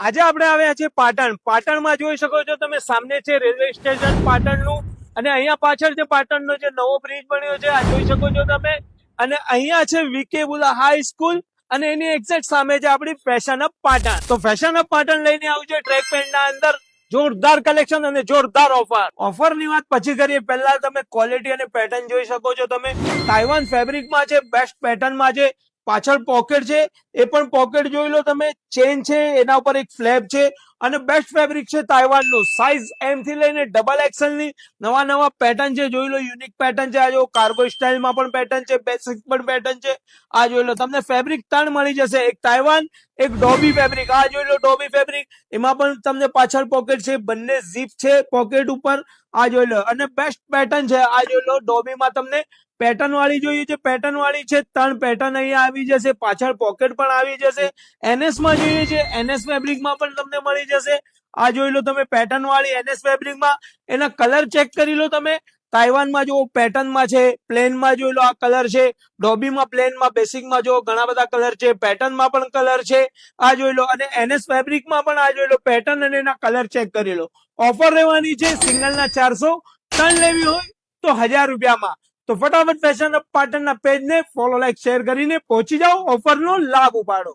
આજે આપણે આવ્યા છે પાટણ. પાટણમાં જોઈ શકો છો તમે, સામે છે રેલવે સ્ટેશન પાટણનું, અને અહીંયા પાછળ છે પાટણનો જે નવો બ્રિજ બન્યો છે, આ જોઈ શકો છો તમે. અને અહીંયા છે વીકે બુલા હાઈ સ્કૂલ, અને એની એક્ઝેક્ટ સામે છે આપણી ફેશન અપ પાટણ. તો ફેશન અપ પાટણ લઈને આવ્યું છે ટ્રેક પેન્ટ ના અંદર જોરદાર કલેક્શન અને જોરદાર ઓફર ની વાત પછી કરીએ. પહેલા તમે ક્વોલિટી અને પેટર્ન જોઈ શકો છો તમે. તાઇવાન ફેબ્રિકમાં છે, બેસ્ટ પેટર્નમાં છે. પાછળ પોકેટ છે, એ પણ પોકેટ જોઈ લો તમે. ચેન છે, એના ઉપર એક ફ્લેપ છે, અને બેસ્ટ ફેબ્રિક છે તાઇવાનનું. સાઇઝ એમ થી લઈને ડબલ એક્સેલ ની નવા પેટર્ન છે, જોઈ લો. યુનિક પેટર્ન છે. આ જો કાર્ગો સ્ટાઇલમાં પણ પેટર્ન છે, બેસિક પણ પેટર્ન છે. આ જોઈ લો, તમને ફેબ્રિક ત્રણ મળી જશે, એક તાઇવાન, એક ડોબી ફેબ્રિક. આ જોઈ લો ડોબી ફેબ્રિક, એમાં પણ તમને પાછળ પોકેટ છે, બંને ઝીપ છે પોકેટ ઉપર. આ જોઈ લો, અને બેસ્ટ પેટર્ન છે. આ જોઈ લો, ડોબીમાં તમને પેટર્ન વાળી જોઈએ છે, પેટર્ન વાળી છે. ત્રણ પેટર્ન અહીંયા આવી જશે, પાછળ પોકેટ પણ આવી જશે. એનએસ માં જોઈએ છે, એનએસ ફેબ્રિકમાં પણ તમને મળી જશે. આ જોઈ લો તમે, પેટર્ન વાળી એનએસ ફેબ્રિકમાં. એના કલર ચેક કરી લો તમે. તાઇવાનમાં જો પેટર્નમાં છે, પ્લેનમાં જોઈ લો આ કલર છે. ડોબીમાં, પ્લેનમાં, બેસિકમાં જો ઘણા બધા કલર છે. પેટર્નમાં પણ કલર છે. આ જોઈ લો, અને એનએસ ફેબ્રિકમાં પણ આ જોઈ લો પેટર્ન અને એના કલર ચેક કરી લો. ઓફર રહેવાની છે સિંગલના 400, ત્રણ લેવી હોય તો 1000 રૂપિયામાં. તો ફટાફટ ફેશન અપ પાટણના પેજને ફોલો, લાઈક, શેર કરીને પહોંચી જાઓ, ઓફરનો લાભ ઉપાડો.